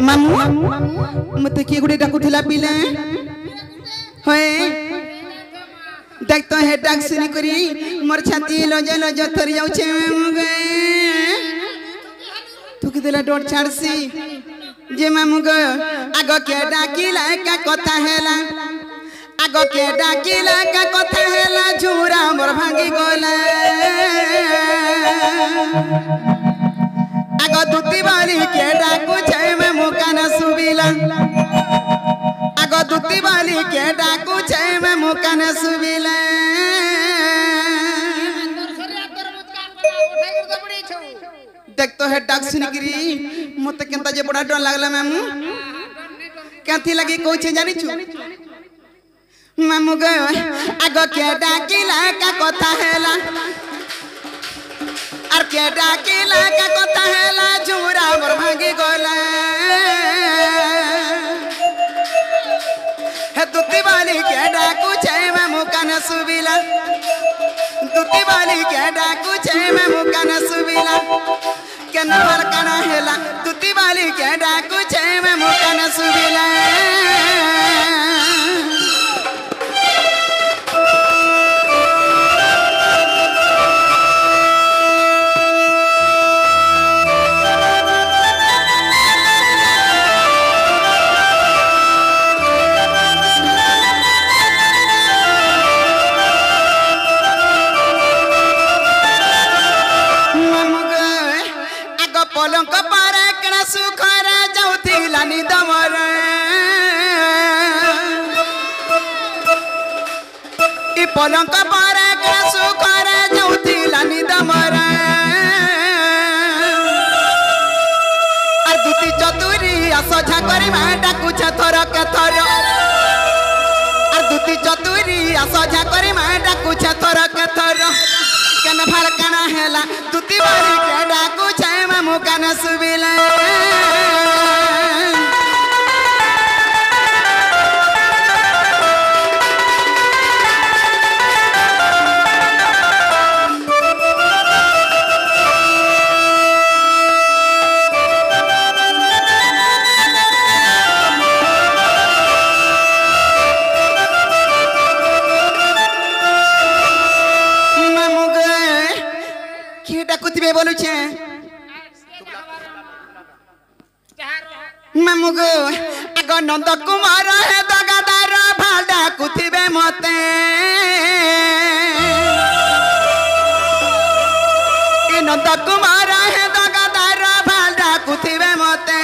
मामू मत किए गुडे डाकुथिला पिले होए देख तो हे डाक सुनी करी मोर छाती लज लज थरी जाउ छे तू कि देला डोट छाड़सी जे मामू गो आगो के डाकिला का कथा हेला आगो के डाकिला का कथा हेला झूरा मोर भांगी गोला आगो दुती बाली के डाकू छे में मुकाना सुबिला आगो दुती बाली के डाकू छे में मुकाना सुबिला देख तो है डाक सुनी करी मते केनता जे बड़ा डर लागला मामू काथी लगी कोछे जानि छु मामू गो आगो के डाकिला का कथा हेला और के डाकिला का कथा हेला झूरा मोर भांगी गोला हे दुती बाली के डाकू छे में मुकान सुबिला दुती बाली के डाकू छे में मुकान सुबिला केन भर कना हेला दुती बाली के डाकू छे में मुकान सुबिला पलंक पारे कना सुखरा जाउथिला निदमर ई पलंक पारे कना सुखरा जाउथिला निदमर आ दुती चतुरी असझा करी मा डाकू छ थर के थर आ दुती चतुरी असझा करी मा डाकू छ थर के थर केन भार कना हेला दुती बारी के डाकू छ मुकान सुबिला मामू गे के डाकुतिबे बोलु छे मामू गो आगो नंद कुमार है दगादार भाडा कुथिबे मते ए नंद कुमार है दगादार भाडा कुथिबे मते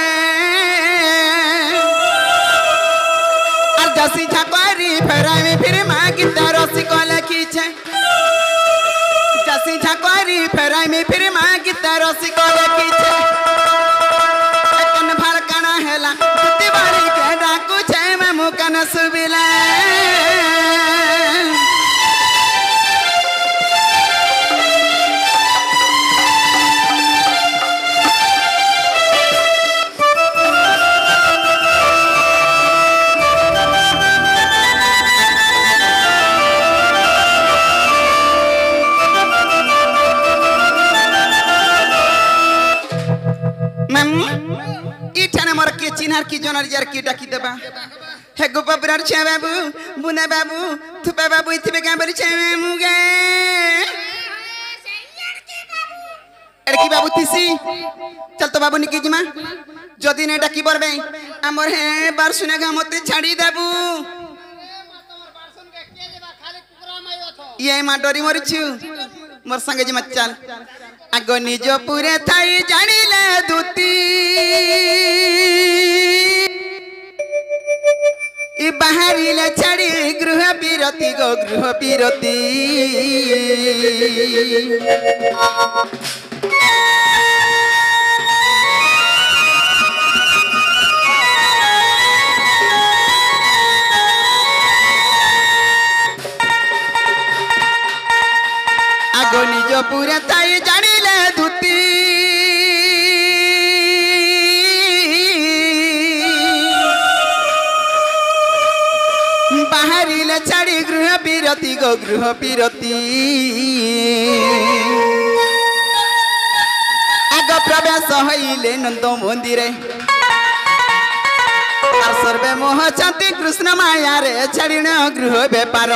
और जसी छकरी फेराई फिर मागी तरसी को लिखी छे जसी छकरी फेराई फिर मागी तरसी को लिखी छे दुती बाली के डाकू छे में मुकान सुबिला मोर के चिन्हार की जोनर जार की डाकी देबा हे गोपा ब्रार छे बाबू बुना बाबू थुपा बाबू इथिबे का बरि छे मुगे एड़की बाबू थिसी चल तो बाबू निकी जिमा जदी ने डाकी बरबे हमर हे बार सुने गा मते छाड़ी देबू ये मा डरी मरिछु मोर संगे जिमा चल आगो निज पुरे थाई जानिले दुती ई बाहरिले छाड़ी गृह बिरती गो गृह बिरती आगो निज पुरे थाई जानिले दुती बाहरिले छाड़ी गृह बिरती गो गृह बिरती आग प्रवेश हईले नंद मंदिर আর সর্বে মোহ চাঁতি কৃষ্ণ মায়া রে ছাড়িণ গৃহ বেপার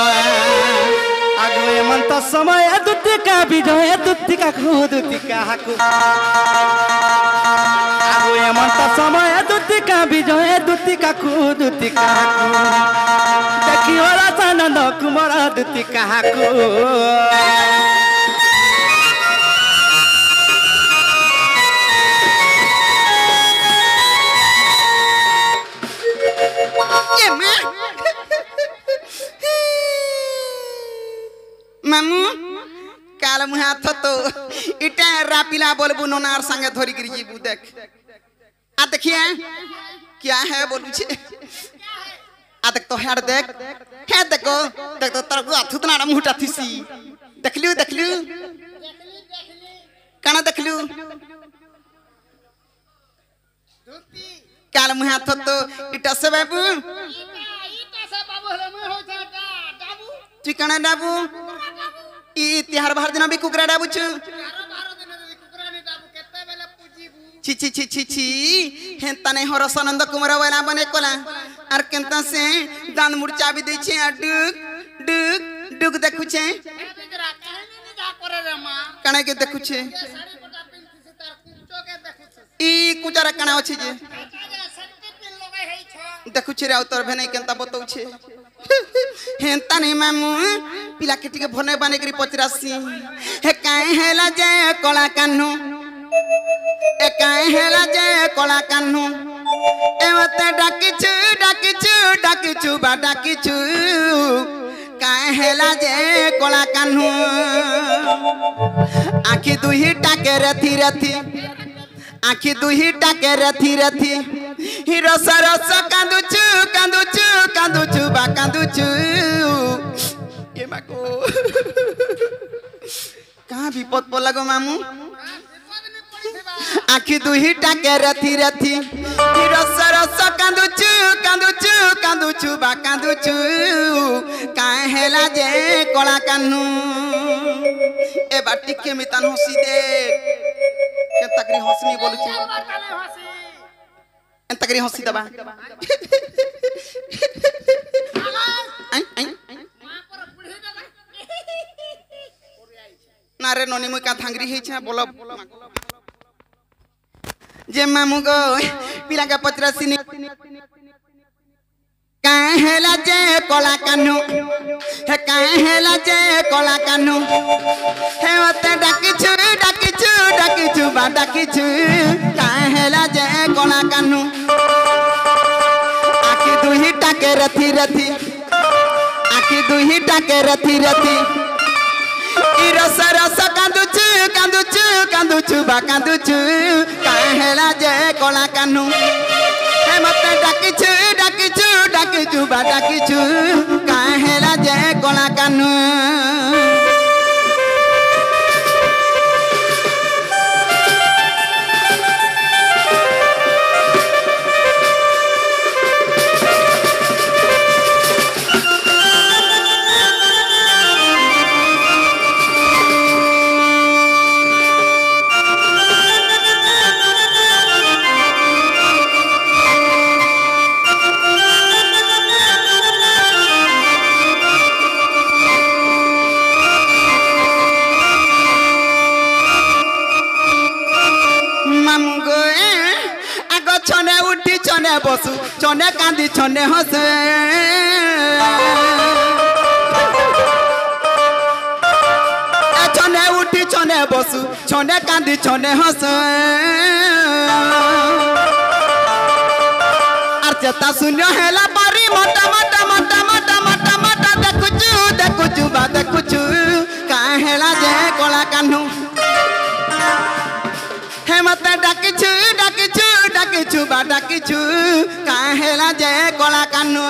আগু এমন্ত সময় দুতিকা বিজয় দুতিকা দুতিকা হাকু আগু এমন্ত সময় দুতিকা বিজয় দুতিকা দুতিকা হাকু দেখি ওরা সানন্দ কুমার দুতিকা হাকু মামু কাল মুহে হাত তো ইটা রাপিলা বলবু ননার संगे ধরি গিরি जीबू देख आ देखिए क्या है बोलू छे आ देख तो हेड देख हे देखो देख तो तरगु अथुतना मुहटा थिसी देखलू काना देखलू काल मुहे हाथ तो इटा से बाबू तू काना डाबू ई तिहार बाहर दिन भी कुकरा डाबू छु छि छि छि छि छि हेंता नहीं हरस आनंद कुमार वाला बने कोला आर केंता से दान मुर्चा भी दे छे डुक डुक डुक देखु छे काना के देखु छे ई कुचारा काना अछि जे देखु छे राव तोर भेनै केंता बतौ छे हेंता नहीं मामू पिला के टिके भने बाने करी पचरासी हे काहे हेला जे कोला कान्हू ए काहे हेला जे कोला कान्हू ए मते डाकिछु बा डाकिछु काहे हेला जे कोला कान्हू आखी दुही टाके रथी रथी आखी दुही टाके रथी रथी हिरो सरस कांदुचु बा कांदुचु ये माको कहाँ विपद पड़ला गो मामू आखी दुही टाके रथी रथी हिरो सरस कांदुचु बा कांदुचु काहे हेला जे कोला कान्हू ए बाटी के मितान हसी दे के तकरी हसनी बोलु छे तकरी हसी दबा ना रे ननी मुई का थांगरी हे छे बोलो जे मामू गो पिला का पचरासी नि काहे हेला जे कोला कान्हू हे काहे हेला जे कोला कान्हू हे ओते डाकिछु बा डाकिछु काहे हेला जे कोला कान्हू आखी दुही टाके रथी रथी आखी दुही टाके रथी रथी ई रस कांदुचु बा कांदुचु काहे हेला जे कोला कान्हू हे मते डाकिछु बा डाकिछु काहे हेला जे कोला कान्हू बसु छने कांदी छने हसे छने उठी छने बसु छने कांदी छने हसे आर चेता शून्य हेला पारी मोटा मोटा मोटा मोटा मोटा मोटा देखुचु बा देखुचु काहे हेला जे कोला कान्हू हे मते डाकिछु बा डाकिछु काहे हेला जे कोला कान्हू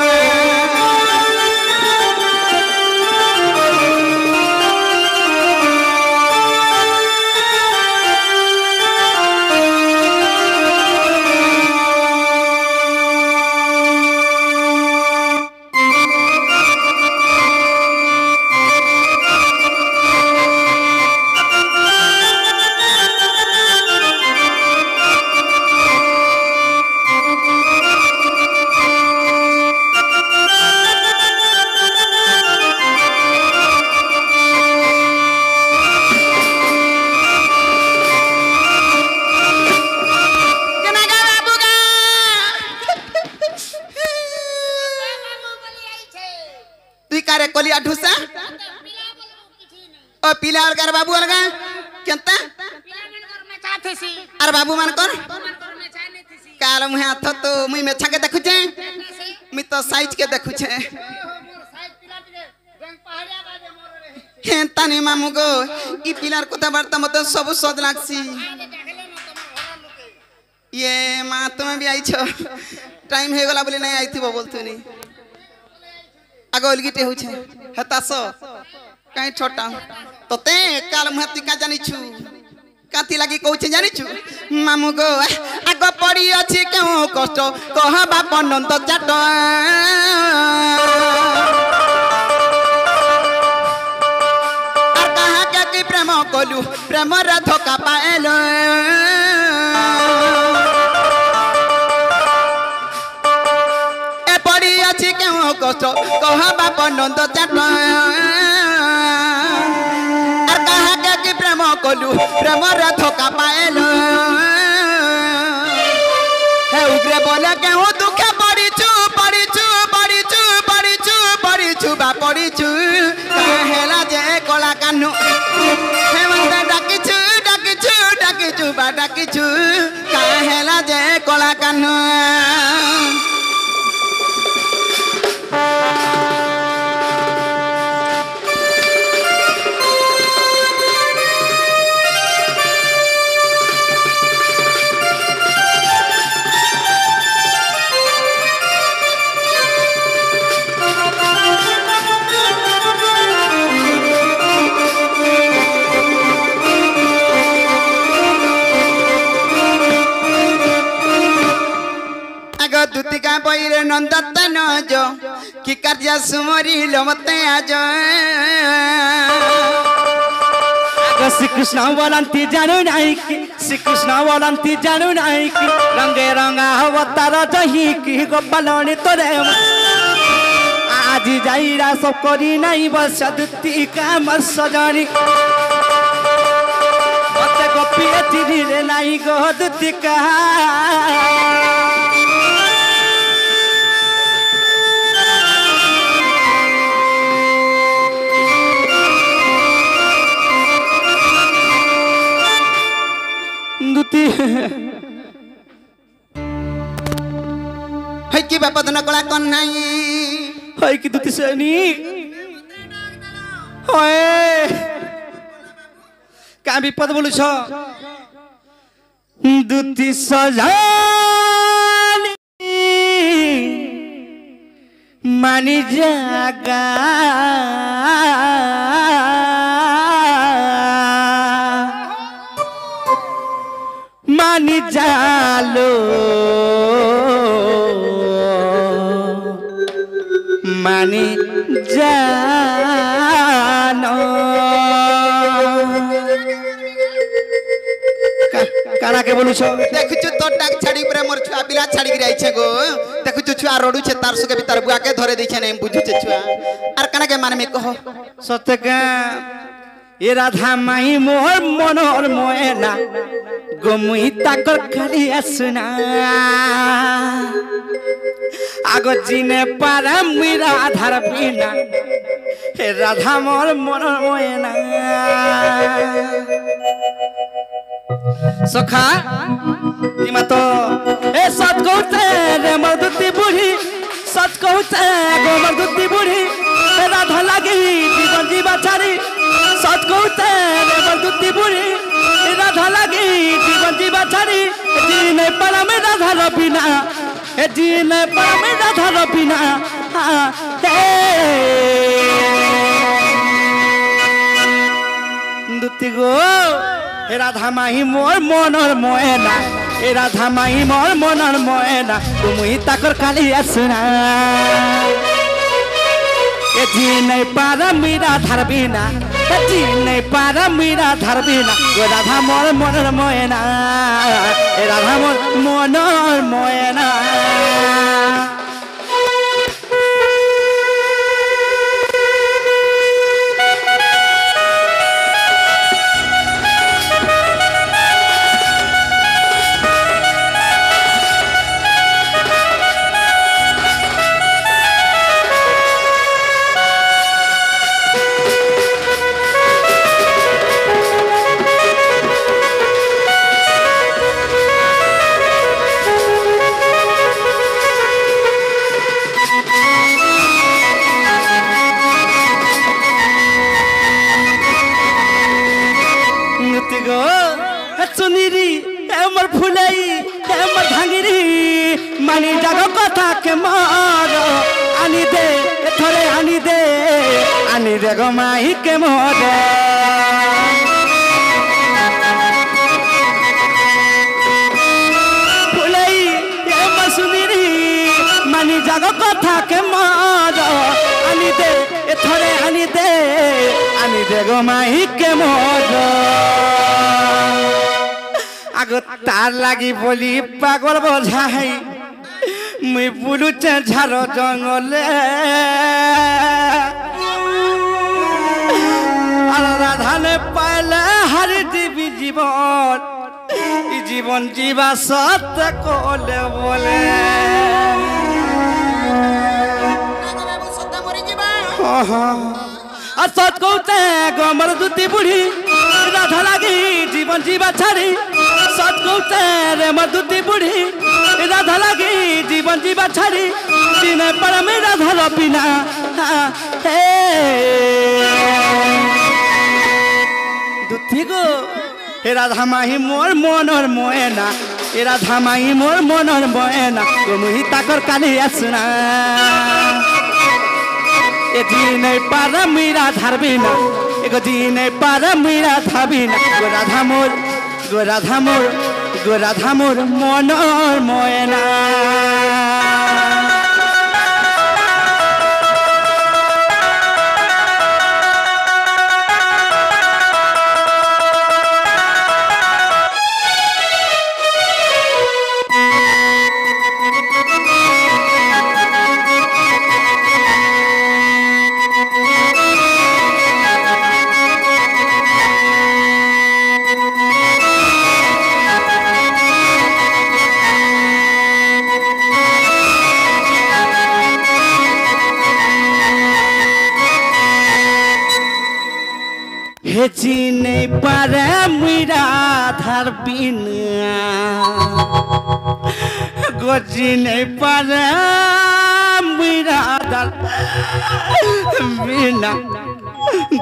कलिया ढुसा ओ पिला अलगा बाबू अलगा केंता अरे बाबू मान कर काल मुहे हाथ तो मुई मेछा के देखु छे मी तो साइज के देखु छे हेंता नहीं मामू गो ई पिलार कथा बार्ता मते सब सद लागसी ये माँ तुम्हें भी आई छो टाइम हे गला बोले नहीं आई थी बोलतो नहीं आगे ओलगिटे हो छे हतासो काई छोटा तोते काल मुहे ती का जानि छु काती लागी कहू छे जानि छु मामू गो आगो पड़ी अछि केउ कष्ट कह बाप नंद चाट प्रेम कलु प्रेम धोखा पाएल ए पड़ी अछि केउ कष्ट कह बाप नंद चाट कहा कि प्रेम कलु प्रेम धोखा पाएल हे उग्रे बोले केउ दुखे पड़ीछु पड़ीछु पड़ीछु पड़ीछु पड़ीछु बा पड़ीछु हेला जे कला कानु हे मंदे डाकिछु डाकिछु डाकिछु बा डाकिछु हेला जे कला कानु दुतिका बैरे नंदत नज कि कार्य सुमरी लमते आज श्री कृष्ण बोलंती जानू नहीं कि श्री कृष्ण बोलंती जानू नहीं कि रंगे रंगा अवतार जही कि गोपालनी तोरे आज जाइरा सब करी नहीं बस दुतिका मर सजनी मत गोपी तिरे नहीं गो दुतिका दुती है कि बापद नकला कन नाही है कि दुती सनी होए का विपद बोलु छ दुती सजानी मानी जागा मानी जालो मानी जानो काना के बोलु छ देखु छु तो टाक छाड़ी पुरा मोर छुआ पिला छाड़ी गिराई छे गो देखु छु छुआ रोडू छे तार सुके भीतर बुआ के धरे दै छे नै बुझु छे छुआ आर काना के मान में कहो सत्य का ये राधा माई मोर मनोर मोएना गोमुई ताकर खाली सुना आगो जीने पारा मुई राधार बिना हे राधा मोर मनोर मोएना सखा तिमा तो ए सत कहते रे मधुती बुढ़ी सच कहते गो मधुती बुढ़ी राधा लगी जीवन जीवा छाड़ी सच कहते रे मधुती बुढ़ी राधा लगी जीवन जीवा छाड़ी जी नहीं पारा में राधा रबिना ए जी नहीं पारा में राधा रबिना दुती गो हे राधा माही मोर मनर मोएना ए राधा माही मोर मनर मोएना तुमुई ताकर खाली सुना ए जी नहीं पारा मीरा धरबिना ए जी नहीं पारा मीरा धरबिना ओ राधा मोर मनर मोएना ए राधा मोर मनर मोएना मानी जागो कथा के मोर आनी दे थोड़े आनी दे गो माही के मोर फुलई ये मसुदरी मानी जागो कथा के मोर आनी दे थोड़े आनी दे गो माही के मोर आगो तार लागी बोली पागल बोझाई मुई बुलुचे झारो जंगले राधाने पाइले हरि देवी जीवन जीवा सत्य कोले बोले सत कहते गमर दूती बुढ़ी राधा लागी जीवन जीवा छाड़ी सत कहते रे मधुती बुढ़ी राधा लागी जीवन जीवा छाड़ी दिन पर में राधा बिना दूती गो हे राधा माही मोर मन और मोएना हे राधा माही मोर मन और मोएना गो मुही ताकर काली असना ए दिन पार मीरा धारबिना एगो दिन पार मीरा धाबिना गो राधा मोर मन और मोएना जीने पर मीरा धर बिना गो जीने पर मीरा धर बिना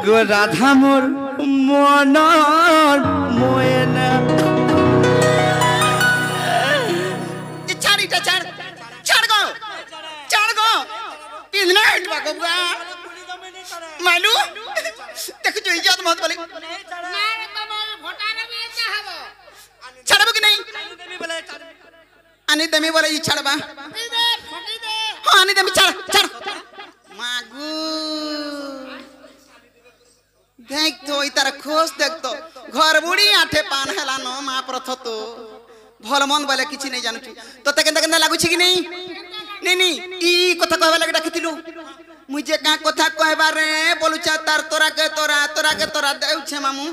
गो राधा मोर मन मोएना मालू देख जो इज्जत मत बोले छड़बो कि नहीं आनी देमी बोले ई छड़बा हां आनी देमी छड़ मागू देख तो ई तार खोस देख तो घर बुड़ी आठे पान हला न मा प्रथ तो भल मन बोले किछि नहीं जानछु तो ते केंदा लागु छी कि नहीं नहीं ई कथा कहबा लागि डाकितिलु मुझे का कथा कहबा रे बोलुचा तार तोरा के तोरा देउ छे मामू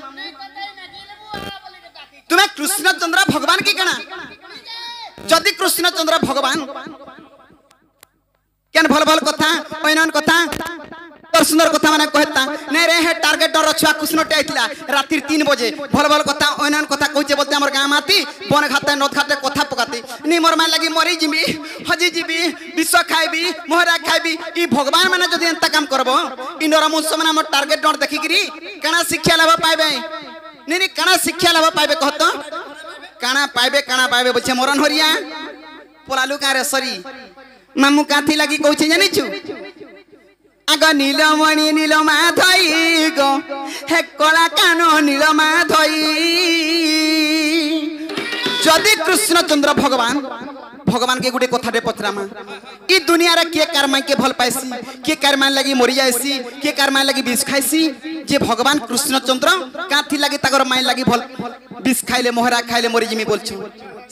तुम्हें कृष्ण चंद्र भगवान की कणा जदि कृष्ण चंद्र भगवान केन भल भल कथा ओइनन कथा और सुंदर कथा माने कहता नै रे हे टारगेट डर छुआ कृष्ण टे आइतला रात्रि 3 बजे भल भल कथा ओइनन कथा कहचे बोलते हमर गाम आती बन घाते नद घाटे कथा पकाती नी मोर मान लागी मरी जिमी हजी जीबी विश्व खाइबी मोहरा खाइबी ई भगवान माने जदि एंता काम करबो इ नरमंश माने हमर टारगेट डर देखि गिरी काना शिक्षा लाभ पाइबे नी काना शिक्षा लाभ पाइबे कहत काना पाइबे बचे मरन हरिया पोलालु का रे सरी मामू काथी लागी कहउछे जानि छु आग नीलमणि नीलमा धई गो हे कला कानो नीलमा धई जदि कृष्ण चंद्र भगवान के गुटे कथाटे पचरामा ई दुनिया रे के कर्मा के भल पाइसी के कर्मा लगी मरि जायसी के कर्मा लगी विष खाइसी जे भगवान कृष्ण चंद्र काथी लगी तागर माई लगी भल विष खाइले मोहरा खाइले मरि जिमी बोलछु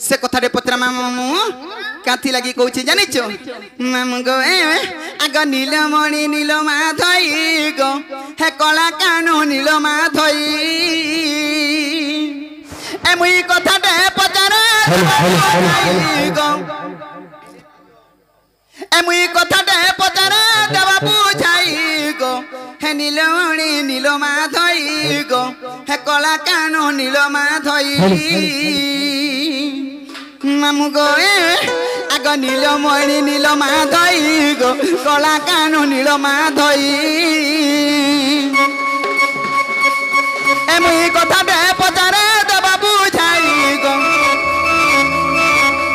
से कथाटे पचरामा मामू काथी लगी कहउछि जानि छ मामू गो आग नीलमणि नीलमा धई गो हे कला कानो नीलमा धई ए मुई कथाटे पचरा गो ए मुई कथाटे पचरा देवा बुझाई गो हे नीलमणि नीलमा धई गो हे कला कानो नीलमा धई मामू गो आग नीलमणि नीलमा धई गो कला कानो नीलमा धई ए मुई कथाटे पचरा देवा बुझाई गो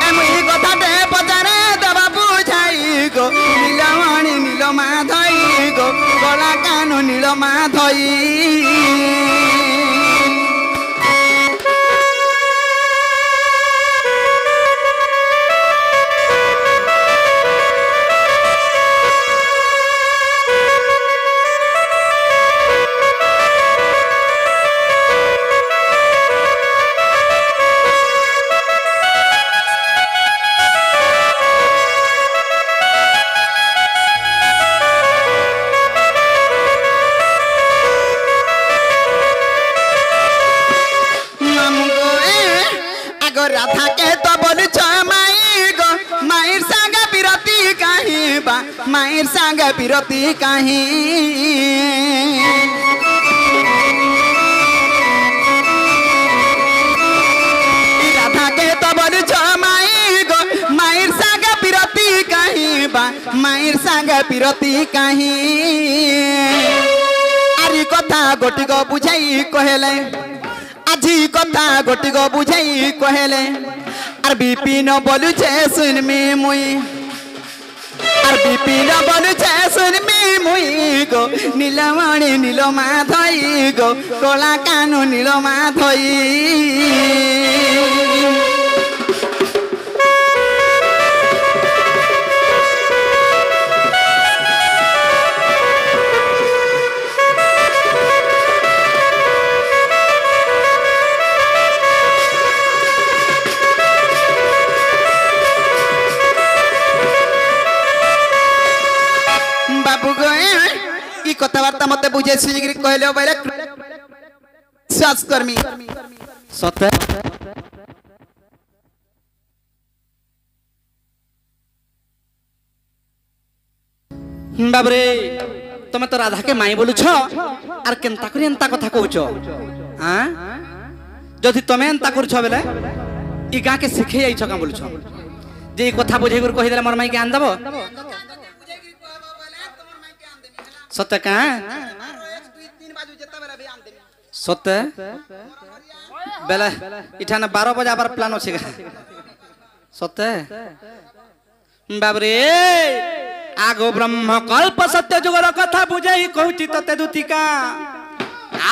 ए मुई कथाटे पचरा নীলমণি নীল মাধই গো গলা কানু নীল মাধই राधा के तो बोल माई गो मायर संग बिरती कहीं बा मायर संग बिरती कहीं राधा के तो बोल माई गो मायर संग बिरती कहीं बा मायर संग बिरती कहीं आरी कथा गोटी गो बुझाई कहले আজি কথা গটি গো বুঝাই কহেলে আর বিপিন বলুছে শুনমি মুই আর বিপিন বলুছে শুনমি মুই গো নীলমণি নীল মাধই গো কলা কানু নীল মাধই कथबार्ता मत बुझे कहले बोले स्वास्थ्यकर्मी सत्य बाबरे तुम तो राधा के माई बोलुछ आर केनता करी एंता कथा कहूछ हां जदि तुम एंता करछ बेले ई गां के सिखे आइछ का बोलुछ जे ई कथा बुझे गुर कहि देले मोर माई के आन देबो सत्य का सत्य बेला इठाने 12 बजे आबार प्लान अछि सत्य बाबरे आगो ब्रह्म कल्प सत्य जुगर कथा बुझाई कहूची तते दुतिका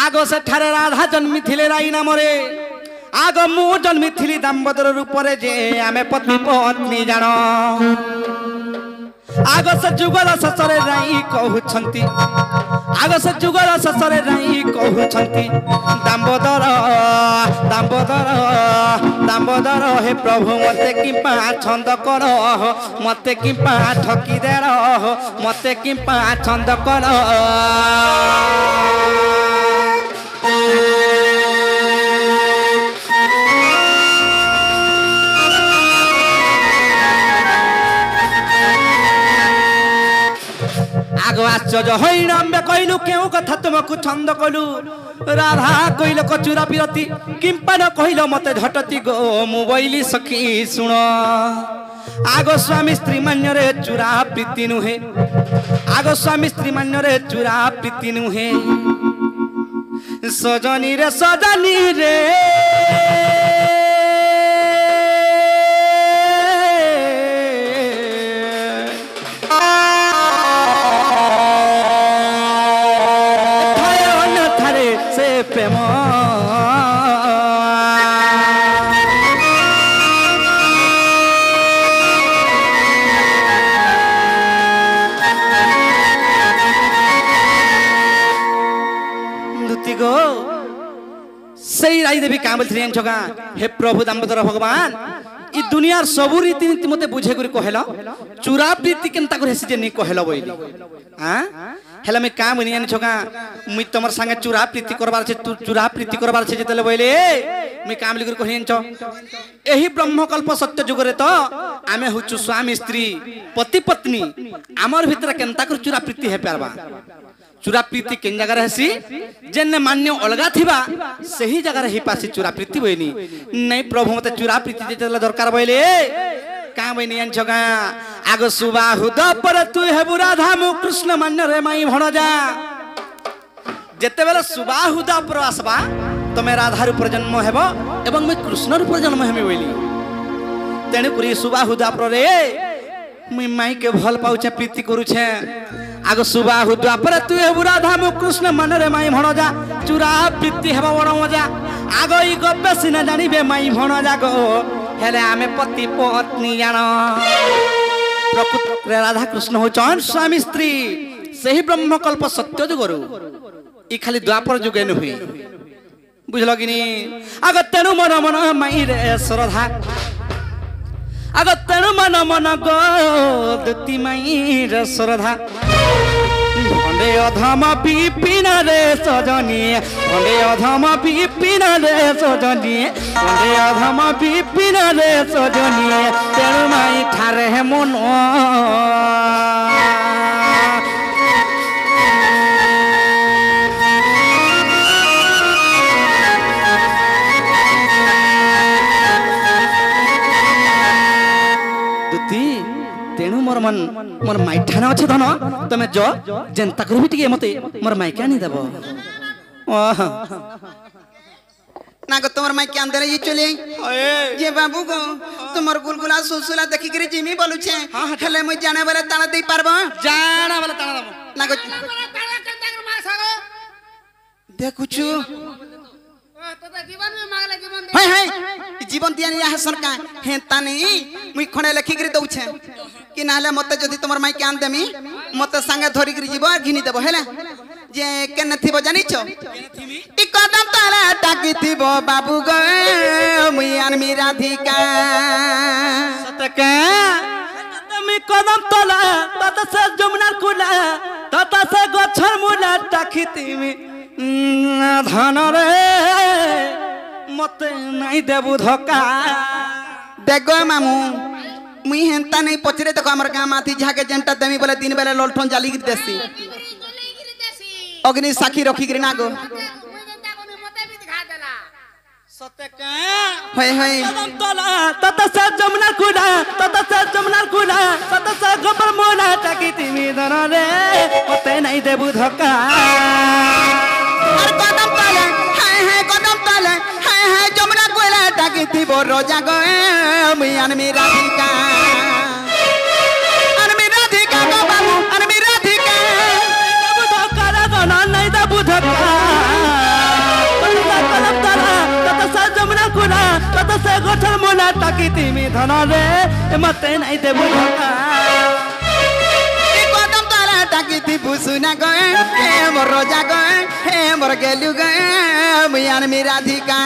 आगो से ठारे राधा जन्मी थिले राई नामरे आगो मु जन्मी थिली दामोदर रूपरे जे आमे पत्नी पत्नी जानो आगो से जुगल ससरे राई कहउछंती आगो से जुगल ससरे राई कहउछंती दामोदर दामोदर दामोदर हे प्रभु मते कि छंद कर मते कि ठकी दे मते कि छंद कर आगो आश्चर्य होइन अम्बे कहलु केउ कथा तुमको छंद कलु राधा कहल कचुरा पिरती किंपा न कहल मते झटती गो मोबाइल सखी सुन आगो स्वामी स्त्री मान्यरे चुरा प्रीति नुहे आगो स्वामी स्त्री मान्यरे चुरा प्रीति नुहे सजनी रे सही राई देवी का बोलथि छका हे प्रभु दामोदर भगवान ई दुनियार सबु रीति नीति मते बुझे गुरी कहलो चुरा प्रीति केनता करे से नि कहलो बोइली हां हेला में काम नियन छका मुई तमर संगे चुरा प्रीति करबार छे तू चुरा प्रीति करबार छे जतले बोइले मी काम लिगर कहिन छ एही ब्रह्मकल्प सत्य जुगरे तो आमे हुचु स्वामी स्त्री पति पत्नी आमर भीतर केनता कर चुरा प्रीति हे पारबा चुरा प्रीति केन जगह रहसी जेने मान्य अलगा थिबा सही जगह रही पासी चुरा प्रीति बइनी नहीं प्रभु मते चुरा प्रीति जेतला दरकार बइले का बइनी अन छगा आगो सुबाहुद पर तू हेबु राधा मु कृष्ण मान्य रे माई भण जा जेते बेला सुबाहुद पर आसबा तमे राधा रूप जन्म हेबो एवं मैं कृष्ण रूप जन्म हेमी बइली तेने पुरी सुबाहुद पर रे मुई माई के भल पाउछे प्रीति करूछे आगो सुबह हुआ पर तू हेबु राधा मु कृष्ण मन रे माई भणजा चुरा प्रीति हेबा बड़ मजा आगो ई गप्पे सिना जानिबे माई भणजा गो हेले आमे पति पत्नी जान प्रकृत राधा कृष्ण होचन स्वामी स्त्री सही ब्रह्मकल्प सत्य जुगरु ई खाली द्वापर जुगे न हुई बुझल कि नी आगो तेनु मन मन माई रे श्रद्धा आगो तेनु मन मन गो दुती माई रे श्रद्धा भंडे अधम पिपिन रे सजनी भंडे अधम पिपिन रे सजनी भंडे अधम पिपिन रे सजनी तेनु माई ठारे मन तेणु मोर मन मोर माइठान अच्छे धन तमे जो जेंता करबी टिके मते मोर माइका आनी देबो ना गो तुम्हार माई के अंदर ये चले ये बाबू गो तुम्हार गुलगुला सुसुला देखि करे जिमी बोलु छे हेले मुई जाने वाला ताना दे पारबो जाना वाला ताना देबो ना गो देखुछु हाय हाय जीवन दिया नहीं है सरकार हेता नहीं मुई खणे लेखि करी दउ छे कि नाले मते जदी तमर माई के आन देमी मते संगे धरि करी जीव घिनी देबो हेला जे केने थिबो जानि छो ई कदम ताला टाकी थिबो बाबू गो मुई आन मी राधिका सतका तमे कदम तला तत से जमुना कुला तत से गछर मुला टाकी थिमी धन रे मते नहीं देबु धक्का देखो मामू मुई हेंता नहीं पचरे देखो हमर गां माथी झाके जेंटा देमी बोले दिन बेले ललठन जाली गिर देसी अग्नि साखी रखी गिर ना गो सतका होय होय कदम तला तत से जमुना कुला तत से जमुना कुला तत से गोबर मोला टाकी थिमी धन रे मते नहीं देबु धक्का और कदम तले हाय हाय कदम तले हाय हाय जमुना कोला टाकी थिबो रोजा गो मुई आन मी राधिका गो बाबू आन मी राधिका देबु धक्का रे धन नहीं देबु धक्का कदम तला तत से जमुना कुला तत से गोठर मोला टाकी थिमी धन रे मते नहीं देबु धक्का टाकी थी बुसुना गो हे मोर रोजा गो हे मोर गेलु गो मुई आन मी राधिका